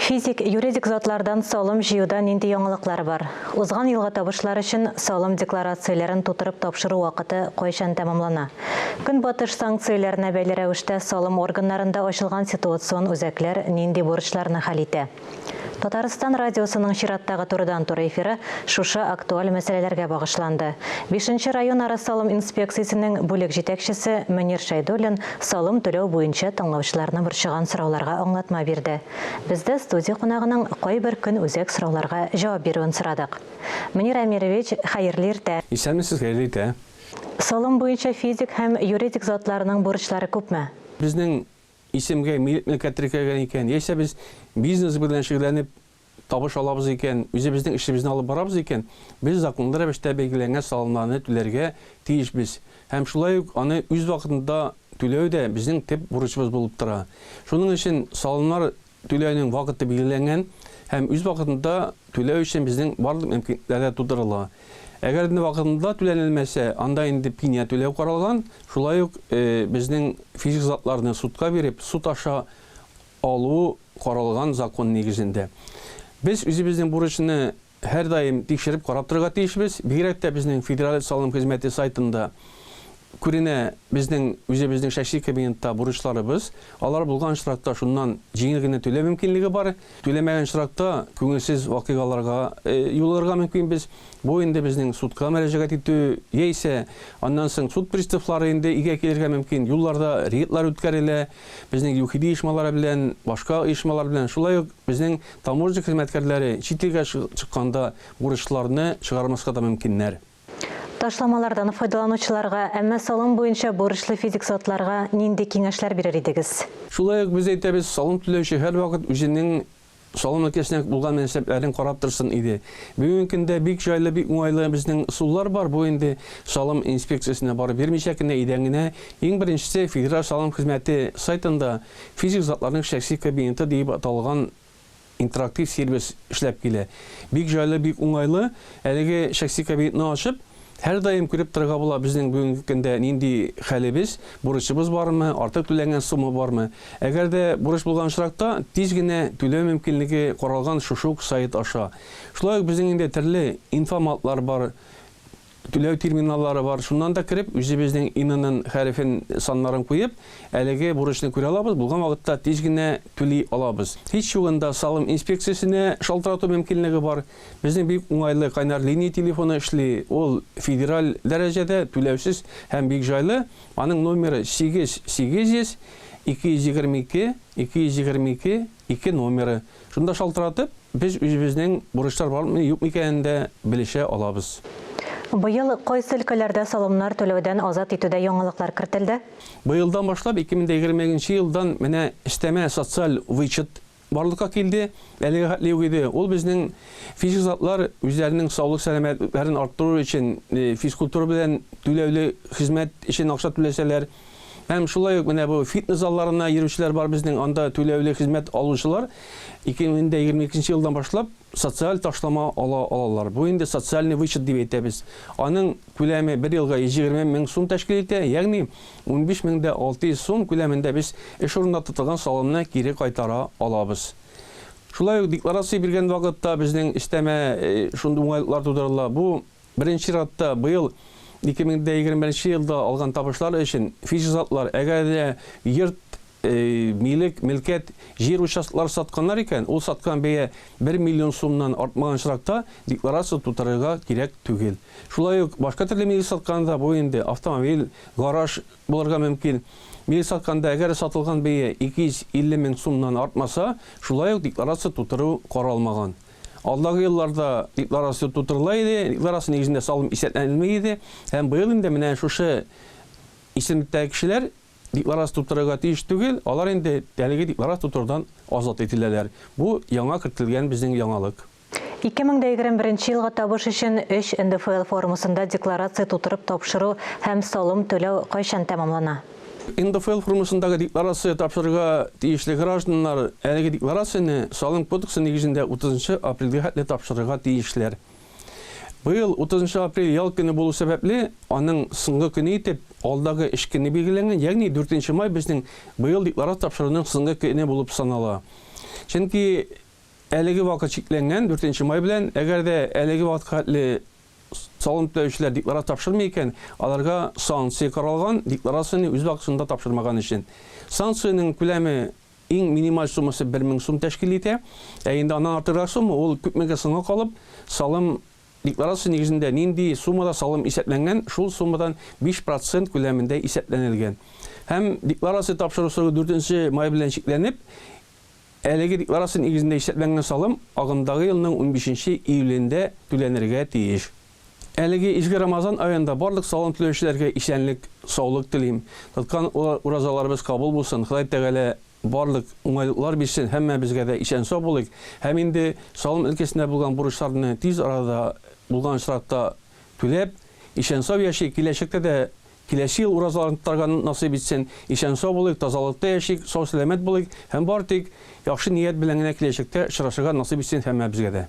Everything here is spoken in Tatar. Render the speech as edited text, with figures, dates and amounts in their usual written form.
Физик, юридик затлардан салым жиюдан инде яңалыклар бар. Узган елга табышлар өчен салым декларацияларын тутырып тапшыру вакыты кайчан тәмамлана. Көнбатыш санкцияләренә бәйле рәвештә салым органнарында ачылган ситуацион үзәкләр нинди бурычларны хәл итә? Татарстан радиосының чираттагы турыдан-туры эфиры шушы актуаль мәсьәләләргә багышланды. 5-нче район ара салым инспекциясының бүлек җитәкчесе Мөнир Шәйдуллин салым түләү буенча тыңлаучыларны борчыган сорауларга аңлатма бирде. Бездә студия кунагының кайбер көн үзәк сорауларга җавап бирүен сорадык. Мөнир Әмирович, хәерле иртә. Исәнмесез, хәерле иртә. Салым буенча физик һәм юридик затларының бурычлары күпме? Безнең исемгә милкәт теркәлгән икән, яисә без бизнес белән шөгыльләнеп табыш алабыз икән, үзебезнең эшебезне алып барабыз икән, без законлы рәвештә белгеләнгән салымнарны түләргә тиешбез. Һәм шулай ук аны үз вакытында түләү дә безнең төп бурычыбыз булып тора. Шуның өчен салымнар түләүнең вакыты белгеләнгән һәм үз вакытында түләү өчен безнең барлык мөмкинлекләр тудырыла. Әгәр инде вакытында түләнелмәсә, анда инде пеня түләү каралган, шулай ук безнең физик затларны судка биреп, суд аша алу каралган закон нигезендә. Biz үзебезнең бурычны һәр даим тикшереп карап торырга тиешбез. Бигрәк тә безнең федераль салым хезмәте сайтында күренә безнең үзебезнең шәхси кабинетта бурычларыбыз. Алар булган шартларда шуннан җиңел генә түләү мөмкинлеге бар. Түләмәгән шартларда күңелсез вакыйгаларга юлларга мөмкин без. Бу инде безнең судка мөрәҗәгать итү яисә аннан соң суд приставлары инде игә килергә мөмкин. Юлларда рейдлар үткәрелә. Безнең юхиди оешмалар белән, башка оешмалар белән, шулай ук безнең таможня хезмәткәрләре читегә чыкканда бурычларны чыгармаска да мөмкиннәр. Ташламалардан файдаланучыларга, әмма салым буенча бурычлы физик затларга нинди киңәшләр бирер идегез? Шулай ук без әйтәбез, салым түләүче һәр вакыт үзенең салым өлкәсенә булган мөнәсәбәтләрен карап торсын иде. Бүгенге көндә бик җайлы, бик уңайлы безнең усуллар бар. Бу инде салым инспекциясенә барып бермичә кенә идәнгенә иң беренчесе федераль салым хезмәте сайтында физик затларның шәхси кабинеты дип аталган интерактив сервис эшләп килә. Бик җайлы, бик уңайлы. Әлеге шәхси кабинетны ачып һәр даим күреп торырга була безнең бүгенге көндә нинди хәлебез, бурычыбыз бармы, артык түләнгән сума бармы. Әгәр дә бурыч булган шаракта тиз генә түләү мөмкинлеге каралган шушы сайт аша. Шулай ук безнең инде төрле информатлар бар, түләү терминаллары бар. Шуннан да кирип, үзебезнең иннен хәрефен саннарын куеп, әлеге бурычны күрә алабыз. Булган вакытта тиз генә түли алабыз. Һич югында салым инспекциясенә шалтырату мөмкинлеге бар. Безнең бик уңайлы кайнар линия телефоны эшли. Ул федераль дәрәҗәдә түләүсез һәм бик җайлы. Аның номеры 8800 222 222 2 номеры. Шунда шалтыратып, без үзебезнең бурычлар бармы, юкмы икәнен дә белешә алабыз. Быел кайсы өлкәләрдә салымнар түләүдән азат итүдә яңалыклар кертелде? Быелдан башлап 2020 елдан менә эстәмә социаль вычет барлыкка килде. Әлеге хәтле иде. Ул безнең физик затлар үзләренең саулык сәламәтлеген арттыру өчен физкультура белән түләүле хезмәт өчен акча түләсәләр, һәм шулай ук менә бу фитнес залларына йөрүчеләр бар безнең, анда түләүле хезмәт алучылар 2022 елдан башлап социаль ташлама алалар. Бу инде социальный вычет дип әйтәбез. Аның күләме 1 елга 20 мең сум тәшкил итә, ягъни 15600 сум күләмендә без эш урынында тотылган салымны кире кайтара алабыз. Шулай ук декларация биргән вакытта безнең истәмә шундый уңайлыклар тудырыла. Бу беренче ратта быел 2021 елда алган табышлар өчен физик затлар әгәр дә йорт, милкәт, җир участоклары сатканнар икән, ул саткан бәя 1 миллион сумнан артмаган шаракта декларация тутырырга кирәк түгел. Шулай ук башка төрле милек сатканда бу инде автомобиль, гараж булырга мөмкин. Милек сатканда әгәр сатылган бәя 250 мең сумнан артмаса, шулай ук декларация тутыру каралмаган. Алдагы елларда декларация тутырыла иде, декларация нигезендә салым исәпләнелмәй иде, һәм быел инде менә шушы исемлектәге кешеләр декларация тутырырга тиеш түгел, алар инде әлеге декларация тутырдан азат ителәләр. Бу яңа кертелгән безнең яңалык. 2021 елга табыш өчен 3 НДФЛ формасында декларация тутырып тапшыру һәм салым түләү кайчан тәмамлана? НДФЛ формасындагы декларация тапшырырга тиешле гражданнар әлеге декларацияны салым кодексы нигезендә 30 апрельгә хәтле тапшырырга тиешләр. Быел 30 апрель ял көне булу сәбәпле, аның соңгы көне итеп, алдагы эш көне билгеләнгән, ягъни 4 май безнең быел декларация тапшыруның соңгы көне булып санала. Чөнки әлеге вакыт чикләнгән 4 май белән, әгәр дә әлеге вакытка хәтле салым түләүчеләр декларация тапшырмый икән, аларга санкция каралган, декларацияны үз вакытында тапшырмаган өчен. Санкцияның күләме иң минималь суммасы 1000 сум тәшкил итә. Инде аннан артыграк сумма ул күпмегә соңга калып, салым декларация нигезендә нинди суммада салым исәпләнгән, шул суммадан 5% күләмендә исәпләнелгән. Һәм декларация тапшыру срогы 4 май белән чикләнеп, әлеге декларация нигезендә исәпләнгән салым агымдагы елның 15 июлендә түләнергә тиеш. Әлеге изге Рамазан аенда барлык салым түләүчеләргә исәнлек, саулык телим. Тоткан уразаларыбыз кабул булсын. Ходай Тәгалә барлык уңайлыклар бирсен, һәммәбезгә дә исән-сау булыйк. Һәм инде салым өлкәсендә булган бурычларны тиз арада булган очракта түләп, исән-сау яшик, киләчәктә дә киләсе ел уразаларын тотарга насыйп итсен. Исән-сау булыйк, тазалыкта яшик, сау-сәламәт булыйк һәм бары тик яхшы ният белән генә киләчәктә очрашырга насыйп итсен һәммәбезгә дә.